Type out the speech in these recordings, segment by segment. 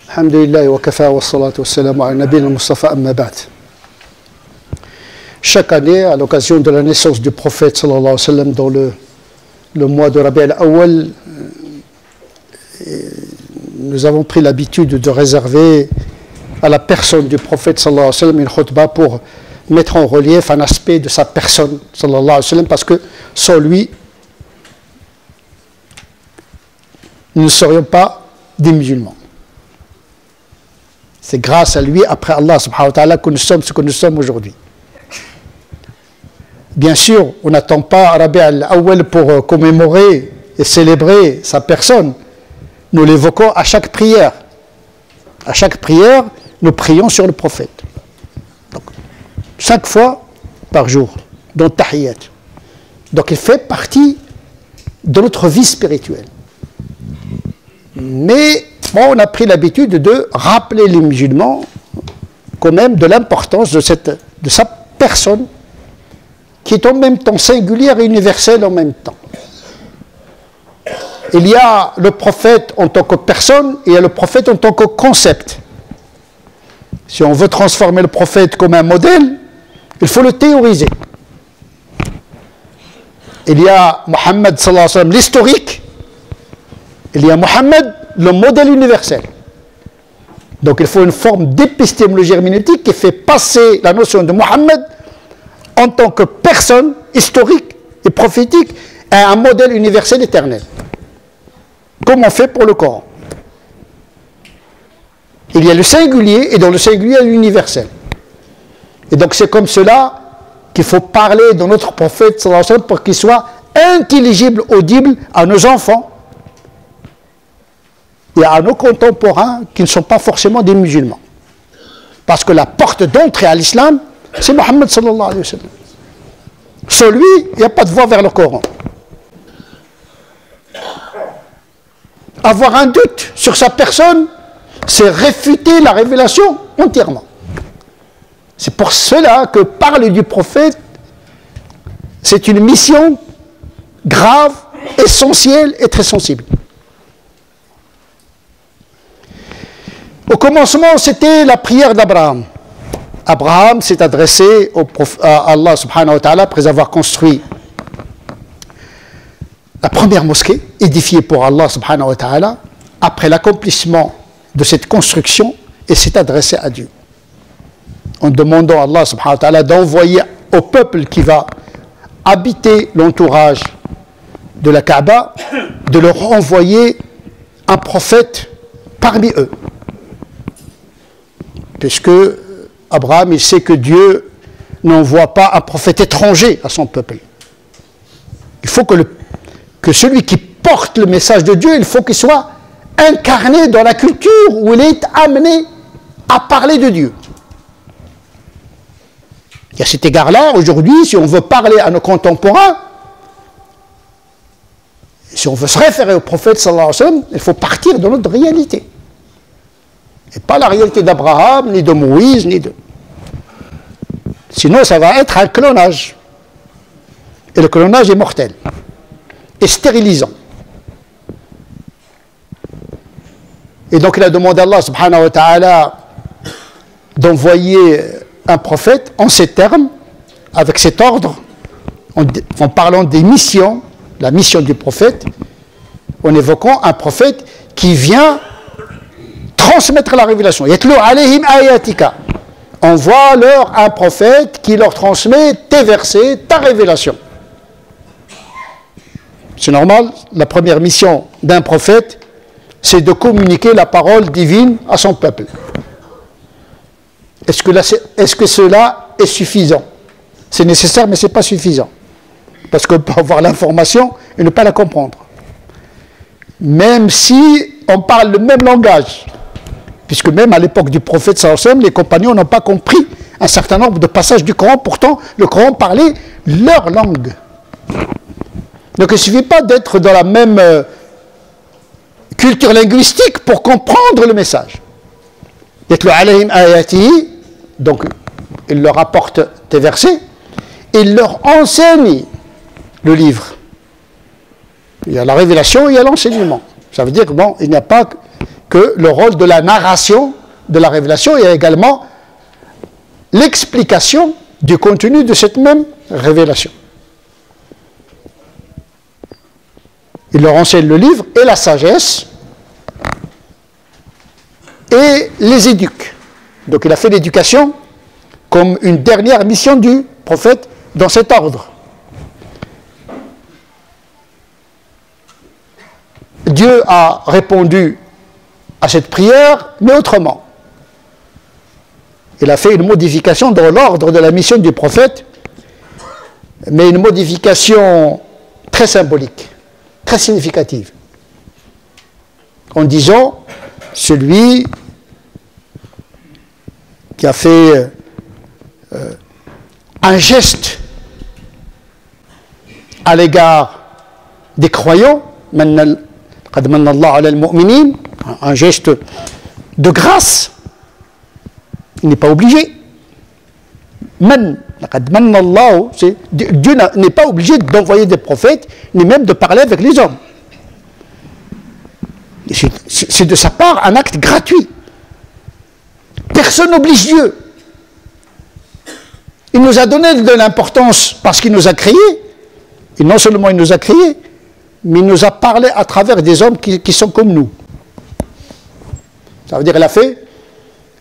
Alhamdulillah wa kafa wa salatu wa salam ala nabi al-Mustafa amma ba'd. Chaque année, à l'occasion de la naissance du prophète sallallahu alayhi wa sallam dans le mois de Rabi' al-Awwal, nous avons pris l'habitude de réserver à la personne du prophète sallallahu alayhi wa sallam une khutbah pour mettre en relief un aspect de sa personne sallallahu alayhi wa sallam, parce que sans lui, nous ne serions pas des musulmans. C'est grâce à lui, après Allah subhanahu wa ta'ala, que nous sommes ce que nous sommes aujourd'hui. Bien sûr, on n'attend pas Rabi' al-Awwal pour commémorer et célébrer sa personne. Nous l'évoquons à chaque prière. À chaque prière, nous prions sur le prophète. Donc, 5 fois par jour, dans Tahiyyat. Donc il fait partie de notre vie spirituelle. Mais bon, on a pris l'habitude de rappeler les musulmans quand même de l'importance de sa personne, qui est en même temps singulière et universelle en même temps. Il y a le prophète en tant que personne et il y a le prophète en tant que concept. Si on veut transformer le prophète comme un modèle, il faut le théoriser. Il y a Mohammed sallallahu alayhi wa sallam, l'historique. Il y a Mohammed, le modèle universel. Donc il faut une forme d'épistémologie herméneutique qui fait passer la notion de Mohammed en tant que personne historique et prophétique à un modèle universel éternel. Comme on fait pour le Coran. Il y a le singulier et dans le singulier, il y a l'universel. Et donc c'est comme cela qu'il faut parler de notre prophète sallallahu alayhi wa sallam pour qu'il soit intelligible, audible à nos enfants et à nos contemporains qui ne sont pas forcément des musulmans. Parce que la porte d'entrée à l'islam, c'est Mohammed sallallahu alayhi wa sallam. Sans lui, il n'y a pas de voie vers le Coran. Avoir un doute sur sa personne, c'est réfuter la révélation entièrement. C'est pour cela que parler du prophète, c'est une mission grave, essentielle et très sensible. Au commencement, c'était la prière d'Abraham. Abraham s'est adressé à Allah subhanahu wa ta'ala après avoir construit la première mosquée édifiée pour Allah subhanahu wa ta'ala. Après l'accomplissement de cette construction, il s'est adressé à Dieu en demandant à Allah subhanahu wa ta'ala d'envoyer au peuple qui va habiter l'entourage de la Kaaba, de leur envoyer un prophète parmi eux. Puisque Abraham, il sait que Dieu n'envoie pas un prophète étranger à son peuple. Il faut que celui qui porte le message de Dieu, il faut qu'il soit incarné dans la culture où il est amené à parler de Dieu. Et à cet égard-là, aujourd'hui, si on veut parler à nos contemporains, si on veut se référer au prophète sallallahu alayhi wa sallam, il faut partir de notre réalité. Et pas la réalité d'Abraham, ni de Moïse, ni de... Sinon, ça va être un clonage. Et le clonage est mortel. Et stérilisant. Et donc, il a demandé à Allah, subhanahu wa ta'ala, d'envoyer un prophète en ces termes, avec cet ordre, en parlant des missions, la mission du prophète, en évoquant un prophète qui vient transmettre la révélation. Yatlu alayhim ayatika. Envoie-leur un prophète qui leur transmet tes versets, ta révélation. C'est normal, la première mission d'un prophète, c'est de communiquer la parole divine à son peuple. Est-ce que cela est suffisant? C'est nécessaire, mais ce n'est pas suffisant. Parce qu'on peut avoir l'information et ne pas la comprendre. Même si on parle le même langage. Puisque même à l'époque du prophète sallallahu alayhi wa sallam, les compagnons n'ont pas compris un certain nombre de passages du Coran. Pourtant, le Coran parlait leur langue. Donc il ne suffit pas d'être dans la même culture linguistique pour comprendre le message. Yatlu alayhim ayatihi, donc il leur apporte tes versets, il leur enseigne le livre. Il y a la révélation, il y a l'enseignement. Ça veut dire que bon, il n'y a pas que le rôle de la narration de la révélation est également l'explication du contenu de cette même révélation. Il leur enseigne le livre et la sagesse et les éduque. Donc il a fait l'éducation comme une dernière mission du prophète dans cet ordre. Dieu a répondu à cette prière, mais autrement. Il a fait une modification dans l'ordre de la mission du prophète, mais une modification très symbolique, très significative. En disant, celui qui a fait un geste à l'égard des croyants, un geste de grâce, il n'est pas obligé. Dieu n'est pas obligé d'envoyer des prophètes, ni même de parler avec les hommes. C'est de sa part un acte gratuit. Personne n'oblige Dieu. Il nous a donné de l'importance parce qu'il nous a créés. Et non seulement il nous a créés, mais il nous a parlé à travers des hommes qui sont comme nous. Ça veut dire qu'il a fait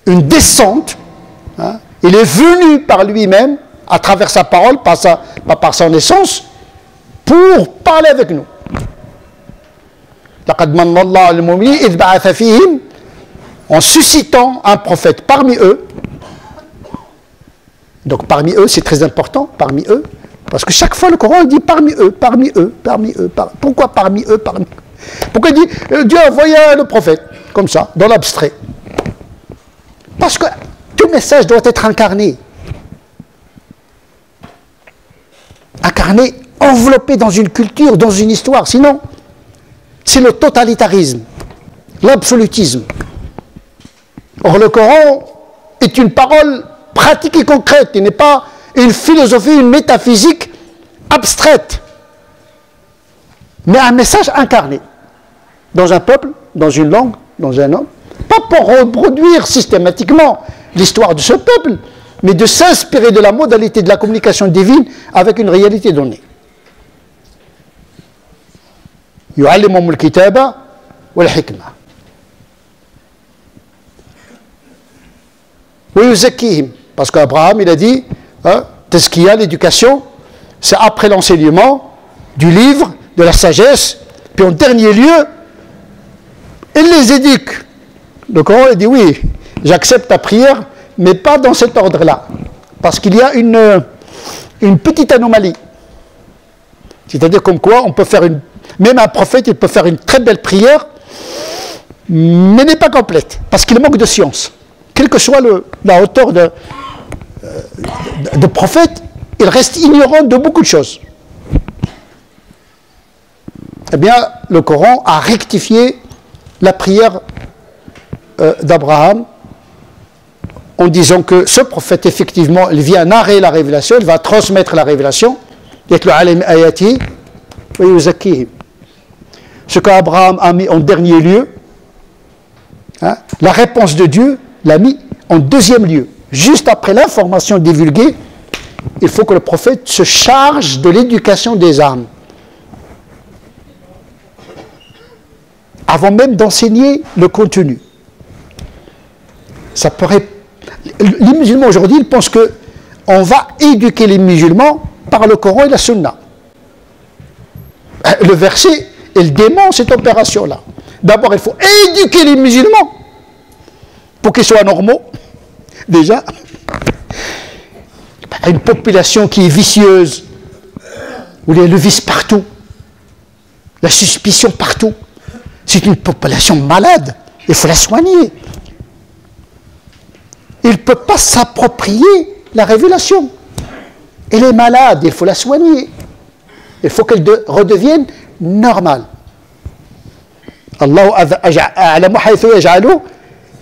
une descente. Hein. Il est venu par lui-même, à travers sa parole, pas par son essence, pour parler avec nous. En suscitant un prophète parmi eux. Donc parmi eux, c'est très important, parmi eux. Parce que chaque fois le Coran dit parmi eux, parmi eux, parmi eux. Pourquoi parmi eux, parmi eux? Pourquoi il dit Dieu a envoyé le prophète, comme ça, dans l'abstrait? Parce que tout message doit être incarné. Incarné, enveloppé dans une culture, dans une histoire. Sinon, c'est le totalitarisme, l'absolutisme. Or, le Coran est une parole pratique et concrète. Il n'est pas une philosophie, une métaphysique abstraite, mais un message incarné dans un peuple, dans une langue, dans un homme, pas pour reproduire systématiquement l'histoire de ce peuple, mais de s'inspirer de la modalité de la communication divine avec une réalité donnée. يعلمهم الكتاب والحكمة ويزكيهم, parce qu'Abraham il a dit tazkiya, l'éducation, c'est après l'enseignement du livre, de la sagesse, puis en dernier lieu, il les éduque. Le Coran il dit oui, j'accepte ta prière, mais pas dans cet ordre-là, parce qu'il y a une petite anomalie. C'est-à-dire comme quoi on peut faire même un prophète, il peut faire une très belle prière, mais n'est pas complète, parce qu'il manque de science. Quelle que soit la hauteur de prophète, il reste ignorant de beaucoup de choses. Eh bien, le Coran a rectifié la prière d'Abraham en disant que ce prophète, effectivement, il vient narrer la révélation, il va transmettre la révélation, ce qu'Abraham a mis en dernier lieu, hein, la réponse de Dieu l'a mis en deuxième lieu. Juste après l'information divulguée, il faut que le prophète se charge de l'éducation des âmes. Avant même d'enseigner le contenu. Ça pourrait... Les musulmans aujourd'hui, ils pensent qu'on va éduquer les musulmans par le Coran et la Sunna. Le verset, il dément cette opération-là. D'abord, il faut éduquer les musulmans pour qu'ils soient normaux, déjà. Une population qui est vicieuse, où il y a le vice partout, la suspicion partout. C'est une population malade, il faut la soigner. Il ne peut pas s'approprier la révélation. Elle est malade, il faut la soigner. Il faut qu'elle redevienne normale. Allah a'lamu haythu yaj'alu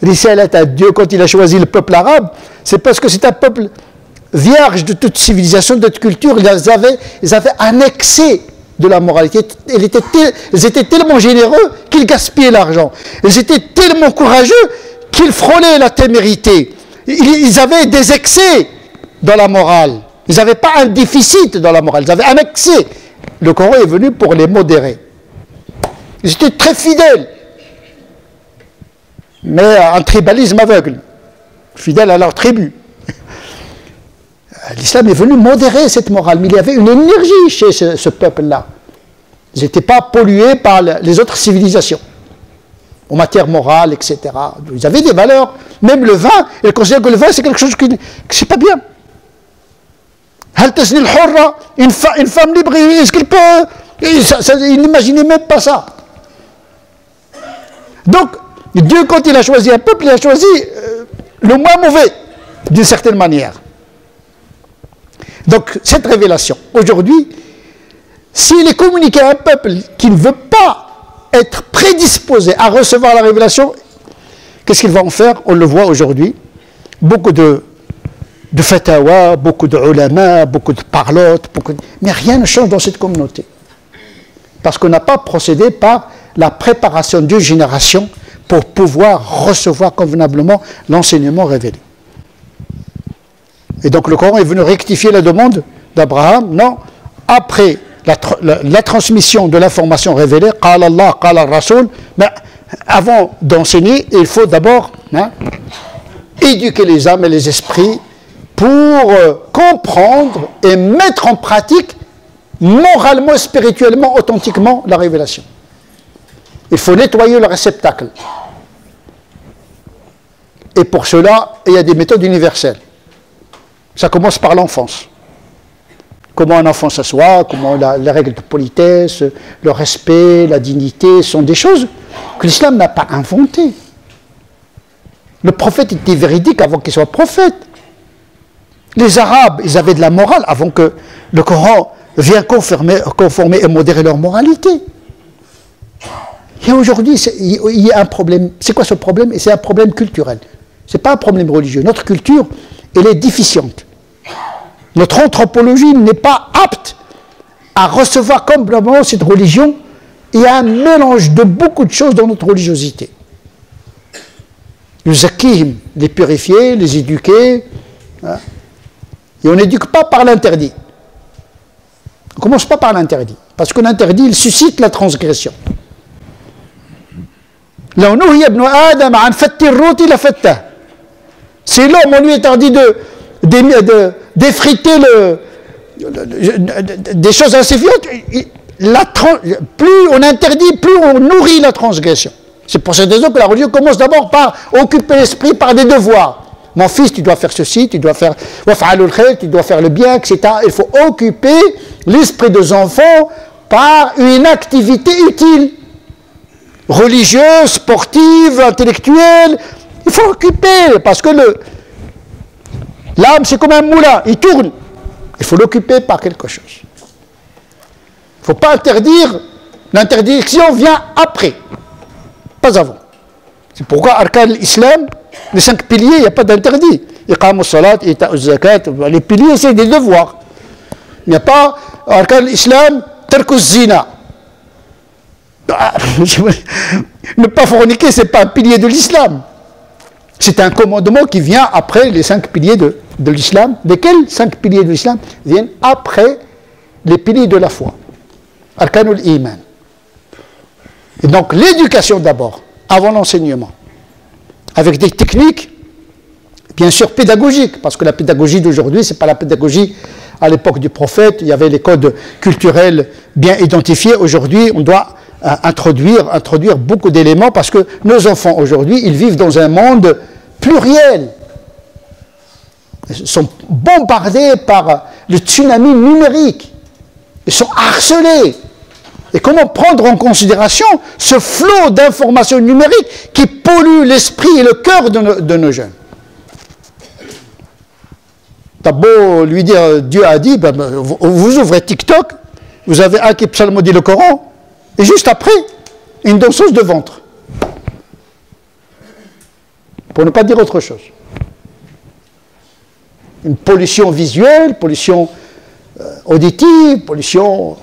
risalata. Dieu, quand il a choisi le peuple arabe, c'est parce que c'est un peuple vierge de toute civilisation, de toute culture. Ils avaient annexé de la moralité. Ils étaient tellement généreux qu'ils gaspillaient l'argent. Ils étaient tellement courageux qu'ils frôlaient la témérité. Ils avaient des excès dans la morale. Ils n'avaient pas un déficit dans la morale, ils avaient un excès. Le Coran est venu pour les modérer. Ils étaient très fidèles, mais un tribalisme aveugle, fidèles à leur tribu. L'islam est venu modérer cette morale, mais il y avait une énergie chez ce peuple-là. Ils n'étaient pas pollués par les autres civilisations, en matière morale, etc. Ils avaient des valeurs, même le vin, ils considèrent que le vin c'est quelque chose qui c'est pas bien. Une femme libre, est-ce qu'il peut... Il n'imaginait même pas ça. Donc, Dieu, quand il a choisi un peuple, il a choisi le moins mauvais, d'une certaine manière. Donc, cette révélation, aujourd'hui, s'il est communiqué à un peuple qui ne veut pas être prédisposé à recevoir la révélation, qu'est-ce qu'il va en faire? On le voit aujourd'hui. Beaucoup de fatawa, beaucoup de ulama, beaucoup de parlotes, mais rien ne change dans cette communauté. Parce qu'on n'a pas procédé par la préparation d'une génération pour pouvoir recevoir convenablement l'enseignement révélé. Et donc le Coran est venu rectifier la demande d'Abraham. Non, après la transmission de l'information révélée, qala Allah, qala Rasoul, mais avant d'enseigner, il faut d'abord éduquer les âmes et les esprits pour comprendre et mettre en pratique moralement, spirituellement, authentiquement la révélation. Il faut nettoyer le réceptacle. Et pour cela, il y a des méthodes universelles. Ça commence par l'enfance. Comment un enfant s'assoit, comment les règles de politesse, le respect, la dignité, sont des choses que l'islam n'a pas inventées. Le prophète était véridique avant qu'il soit prophète. Les Arabes, ils avaient de la morale avant que le Coran vienne conformer et modérer leur moralité. Et aujourd'hui, il y a un problème. C'est quoi ce problème? Et c'est un problème culturel. Ce n'est pas un problème religieux. Notre culture, elle est déficiente. Notre anthropologie n'est pas apte à recevoir complètement cette religion. Il y a un mélange de beaucoup de choses dans notre religiosité. Les zakihim, les purifier, les éduquer. Hein. Et on n'éduque pas par l'interdit. On ne commence pas par l'interdit. Parce que l'interdit, il suscite la transgression. Si l'homme, on lui interdit d'effriter des choses insignifiantes, plus on interdit, plus on nourrit la transgression. C'est pour cette raison que la religion commence d'abord par occuper l'esprit par des devoirs. Mon fils, tu dois faire ceci, tu dois faire le bien, etc. Il faut occuper l'esprit des enfants par une activité utile. Religieuse, sportive, intellectuelle. Il faut occuper, parce que l'âme, c'est comme un moulin, il tourne. Il faut l'occuper par quelque chose. Il ne faut pas interdire. L'interdiction vient après, pas avant. C'est pourquoi Arkan l'Islam, les 5 piliers, il n'y a pas d'interdit. Iqam al-salat, ita al-zakat, les piliers, c'est des devoirs. Il n'y a pas Arkan l'Islam, tarku zina. Ne pas forniquer, ce n'est pas un pilier de l'islam. C'est un commandement qui vient après les 5 piliers de l'islam. Lesquels 5 piliers de l'islam viennent après les piliers de la foi. Arkanul Iman. Et donc l'éducation d'abord, avant l'enseignement. Avec des techniques, bien sûr pédagogiques, parce que la pédagogie d'aujourd'hui, ce n'est pas la pédagogie à l'époque du prophète. Il y avait les codes culturels bien identifiés. Aujourd'hui, on doit introduire beaucoup d'éléments parce que nos enfants aujourd'hui, ils vivent dans un monde pluriel. Ils sont bombardés par le tsunami numérique. Ils sont harcelés. Et comment prendre en considération ce flot d'informations numériques qui pollue l'esprit et le cœur de nos jeunes? T'as beau lui dire, Dieu a dit, vous ouvrez TikTok, vous avez un qui psalmodie le Coran, et juste après, une danseuse de ventre. Pour ne pas dire autre chose. Une pollution visuelle, pollution auditive, pollution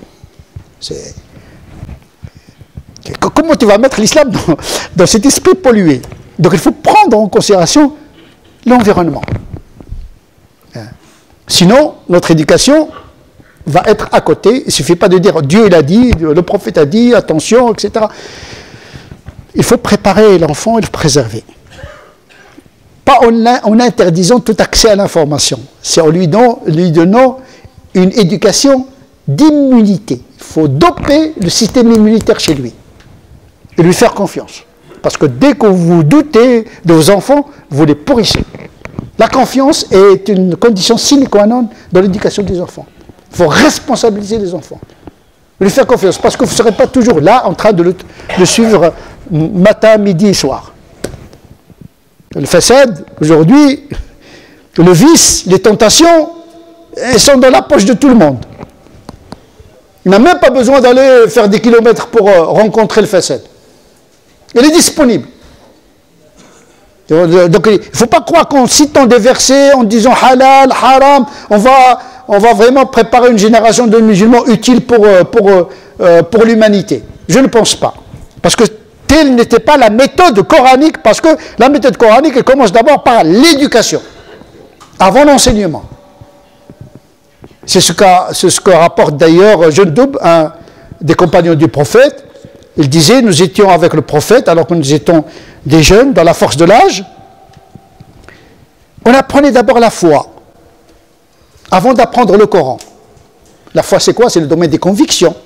Comment tu vas mettre l'islam dans cet esprit pollué? Donc il faut prendre en considération l'environnement. Sinon, notre éducation va être à côté. Il ne suffit pas de dire Dieu il a dit, le prophète a dit, attention, etc. Il faut préparer l'enfant et le préserver. Pas en interdisant tout accès à l'information. C'est en lui donnant une éducation d'immunité. Il faut doper le système immunitaire chez lui et lui faire confiance. Parce que dès que vous doutez de vos enfants, vous les pourrissez. La confiance est une condition sine qua non dans l'éducation des enfants. Il faut responsabiliser les enfants. Lui faire confiance, parce que vous ne serez pas toujours là en train de le suivre matin, midi et soir. Le façade, aujourd'hui, le vice, les tentations, elles sont dans la poche de tout le monde. Il n'a même pas besoin d'aller faire des kilomètres pour rencontrer le façade. Il est disponible. Donc il ne faut pas croire qu'en citant des versets, en disant halal, haram, on va vraiment préparer une génération de musulmans utile pour l'humanité. Je ne pense pas. Parce que telle n'était pas la méthode coranique, parce que la méthode coranique elle commence d'abord par l'éducation, avant l'enseignement. C'est ce que rapporte d'ailleurs Jundub, un des compagnons du prophète. Il disait, nous étions avec le prophète, alors que nous étions des jeunes, dans la force de l'âge. On apprenait d'abord la foi, avant d'apprendre le Coran. La foi, c'est quoi? C'est le domaine des convictions,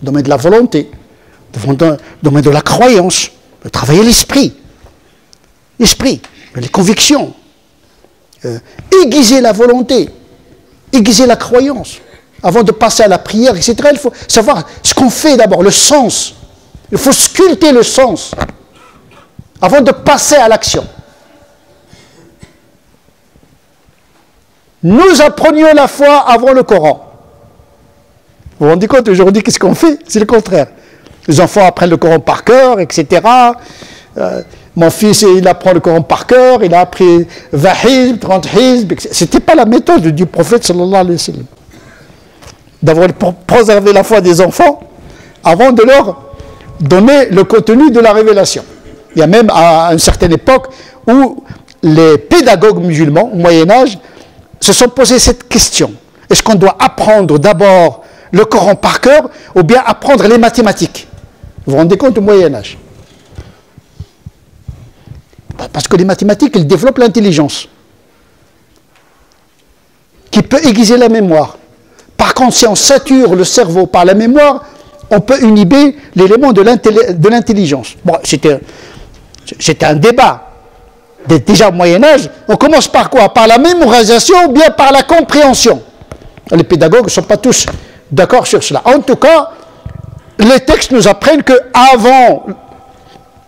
le domaine de la volonté, le domaine de la croyance, de travailler l'esprit, les convictions, aiguiser la volonté, aiguiser la croyance. Avant de passer à la prière, etc., il faut savoir ce qu'on fait d'abord, le sens. Il faut sculpter le sens avant de passer à l'action. Nous apprenions la foi avant le Coran. Vous vous rendez compte, aujourd'hui, qu'est-ce qu'on fait? C'est le contraire. Les enfants apprennent le Coran par cœur, etc. Mon fils, il apprend le Coran par cœur, il a appris 20 hizb, 30 hizb. Ce n'était pas la méthode du prophète, sallallahu alayhi wa sallam. D'avoir préservé la foi des enfants avant de leur donner le contenu de la révélation. Il y a même à une certaine époque où les pédagogues musulmans, au Moyen-Âge, se sont posé cette question. Est-ce qu'on doit apprendre d'abord le Coran par cœur ou bien apprendre les mathématiques? Vous vous rendez compte au Moyen-Âge? Parce que les mathématiques, elles développent l'intelligence, qui peut aiguiser la mémoire. Par contre, si on sature le cerveau par la mémoire, on peut inhiber l'élément de l'intelligence. Bon, c'était un débat. Déjà au Moyen-Âge, on commence par quoi? Par la mémorisation ou bien par la compréhension? Les pédagogues ne sont pas tous d'accord sur cela. En tout cas, les textes nous apprennent qu'avant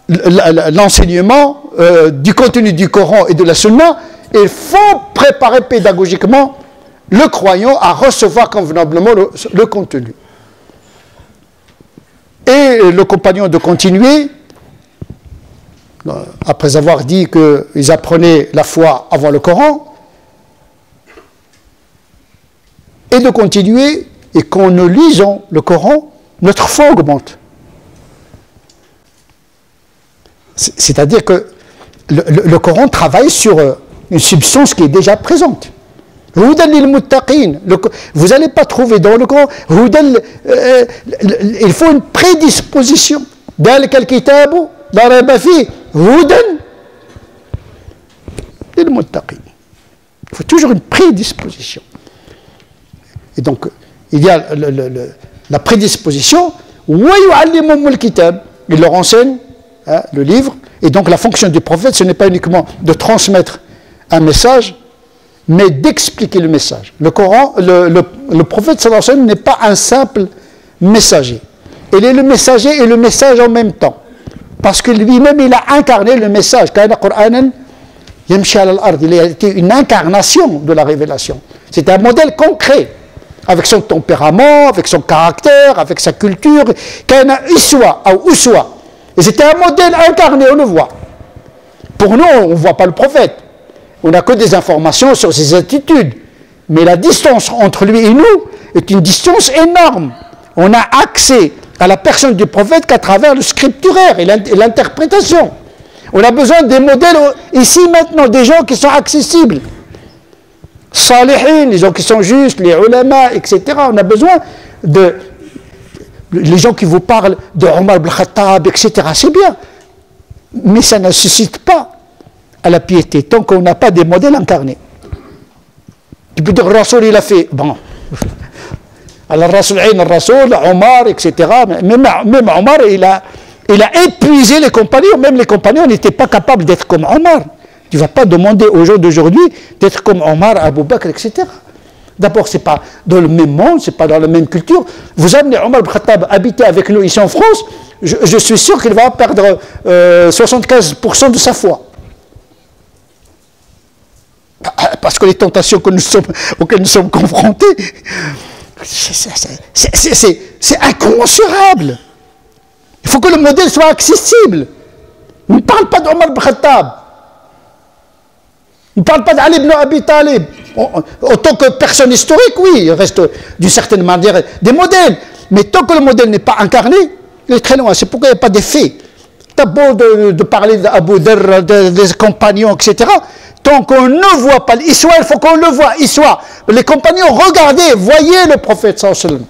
l'enseignement du contenu du Coran et de la Sunna, il faut préparer pédagogiquement le croyant à recevoir convenablement le contenu. Et le compagnon de continuer, après avoir dit qu'ils apprenaient la foi avant le Coran, et de continuer, et qu'en ne lisant le Coran, notre foi augmente. C'est-à-dire que le Coran travaille sur une substance qui est déjà présente. Vous n'allez pas trouver dans le Coran, il faut une prédisposition. Il faut toujours une prédisposition. Et donc, il y a la prédisposition, il leur enseigne le livre, et donc la fonction du prophète, ce n'est pas uniquement de transmettre un message, mais d'expliquer le message. Le Coran, le prophète sallallahu alayhi wa sallam n'est pas un simple messager. Il est le messager et le message en même temps. Parce que lui-même, il a incarné le message. Il a été une incarnation de la révélation. C'est un modèle concret, avec son tempérament, avec son caractère, avec sa culture. Et c'était un modèle incarné, on le voit. Pour nous, on ne voit pas le prophète. On n'a que des informations sur ses attitudes. Mais la distance entre lui et nous est une distance énorme. on a accès à la personne du prophète qu'à travers le scripturaire et l'interprétation. On a besoin des modèles, ici maintenant, des gens qui sont accessibles. Salihin, les gens qui sont justes, les ulama, etc. On a besoin de... Les gens qui vous parlent de Omar ibn Khattab, etc. C'est bien. Mais ça ne suscite pas à la piété, tant qu'on n'a pas des modèles incarnés. Tu peux dire, Rasoul, il a fait... Bon. Alors, Rasoul, Omar, etc. Même Omar, il a épuisé les compagnons. Même les compagnons n'étaient pas capables d'être comme Omar. Tu ne vas pas demander aux gens d'aujourd'hui d'être comme Omar, Abu Bakr, etc. D'abord, ce n'est pas dans le même monde, ce n'est pas dans la même culture. Vous amenez Omar ibn Khattab habiter avec nous ici en France, je suis sûr qu'il va perdre 75% de sa foi. Parce que les tentations auxquelles nous sommes confrontés, c'est incommensurable. Il faut que le modèle soit accessible. On ne parle pas d'Omar ibn Khattab. On ne parle pas d'Ali ibn Abi Talib. En tant que personne historique, oui, il reste d'une certaine manière des modèles. Mais tant que le modèle n'est pas incarné, il est très loin. C'est pourquoi il n'y a pas d'effet. T'as beau de parler d'Abu Dharr, des compagnons, etc. Tant qu'on ne voit pas l'Iswa, il faut qu'on le voit. Iswa. Les compagnons, regardez, voyez le prophète sallallahu alayhi wa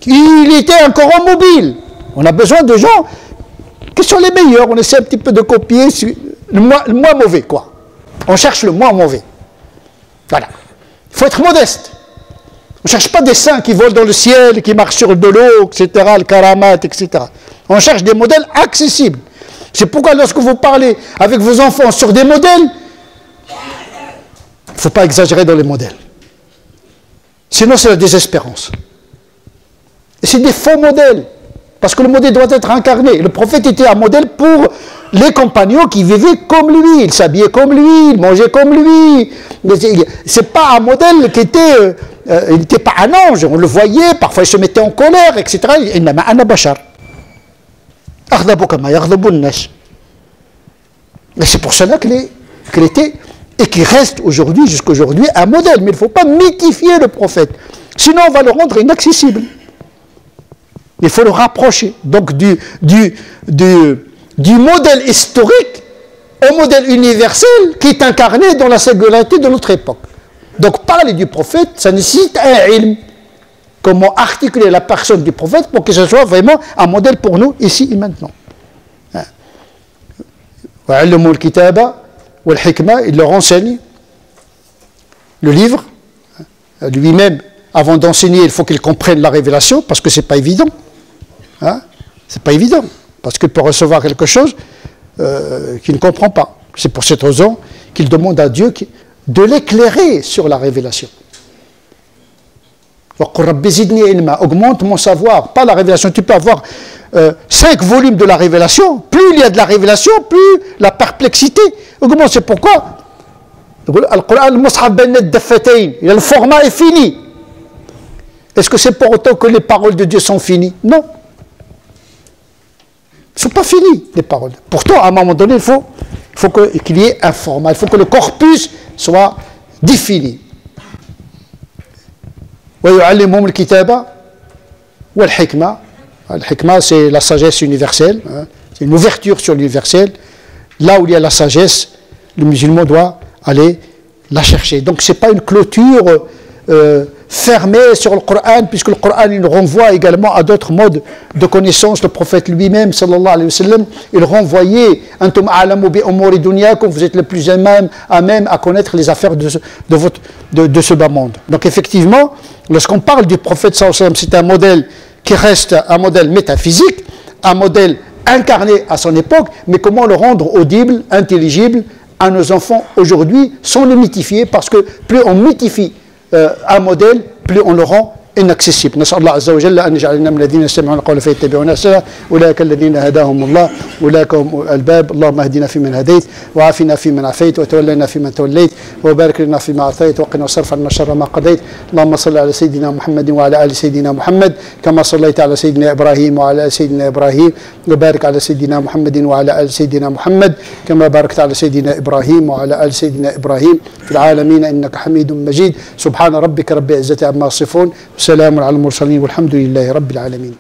sallam. Il était encore immobile. On a besoin de gens qui sont les meilleurs. On essaie un petit peu de copier le moins mauvais, quoi. On cherche le moins mauvais. Voilà. Il faut être modeste. On ne cherche pas des saints qui volent dans le ciel, qui marchent sur de l'eau, etc., le karamat, etc. On cherche des modèles accessibles. C'est pourquoi lorsque vous parlez avec vos enfants sur des modèles, il ne faut pas exagérer dans les modèles. Sinon, c'est la désespérance. Et c'est des faux modèles. Parce que le modèle doit être incarné. Le prophète était un modèle pour les compagnons qui vivaient comme lui. Ils s'habillaient comme lui, ils mangeaient comme lui. Ce n'est pas un modèle qui était... il n'était pas un ange, on le voyait, parfois il se mettait en colère, etc. Et c'est pour cela qu'il était, et qu'il reste aujourd'hui, jusqu'à aujourd'hui, un modèle. Mais il ne faut pas mythifier le prophète. Sinon, on va le rendre inaccessible. Il faut le rapprocher. Donc, du modèle historique au modèle universel qui est incarné dans la singularité de notre époque. Donc, parler du prophète, ça nécessite un ilm. Comment articuler la personne du prophète pour que ce soit vraiment un modèle pour nous, ici et maintenant. Il leur enseigne le livre. Lui-même, avant d'enseigner, il faut qu'il comprenne la révélation, parce que ce n'est pas évident. C'est pas évident. Parce qu'il peut recevoir quelque chose qu'il ne comprend pas. C'est pour cette raison qu'il demande à Dieu de l'éclairer sur la révélation. Augmente mon savoir, pas la révélation. Tu peux avoir 5 volumes de la révélation. Plus il y a de la révélation, plus la perplexité augmente. C'est pourquoi le format est fini. Est-ce que c'est pour autant que les paroles de Dieu sont finies? Non. Ils ne sont pas finis, les paroles. Pourtant, à un moment donné, il faut qu'il y ait un format. Il faut que le corpus soit défini. وَيُعَلِّمُهُمُ الْكِتَابَ وَالْحِكْمَةَ. Le hikmah, c'est la sagesse universelle. C'est une ouverture sur l'universel. Là où il y a la sagesse, le musulman doit aller la chercher. Donc, ce n'est pas une clôture fermée sur le Coran, puisque le Coran il renvoie également à d'autres modes de connaissance. Le prophète lui-même, sallallahu alayhi wa sallam, il renvoyait « Antum a'lamu bi umuri dunyakum » vous êtes le plus à même à connaître les affaires de ce bas monde. Donc, effectivement, lorsqu'on parle du prophète sallallahu alayhi wa sallam, c'est un modèle qui reste un modèle métaphysique, un modèle incarné à son époque, mais comment le rendre audible, intelligible à nos enfants aujourd'hui, sans le mythifier, parce que plus on mythifie un modèle, plus on le rend inaccessible. نسأل الله عز وجل أن يجعلنا من الذين يستمعون القول فيتبعون أحسنه أولئك الذين هداهم الله أولئك هم الألباب اللهم اهدنا فيمن هديت وعافنا فيمن عافيت وتولنا فيمن توليت وبارك لنا فيما أعطيت وقنا واصرف عنا شر ما قضيت اللهم صل على سيدنا محمد وعلى آل سيدنا محمد كما صليت على سيدنا إبراهيم وعلى آل سيدنا إبراهيم وبارك على سيدنا محمد وعلى آل سيدنا محمد كما باركت على سيدنا إبراهيم وعلى آل سيدنا إبراهيم في العالمين إنك حميد مجيد سبحان ربك رب العزة عما يصفون Salamun ala al-mursalin walhamdulillahi rabbil alamin.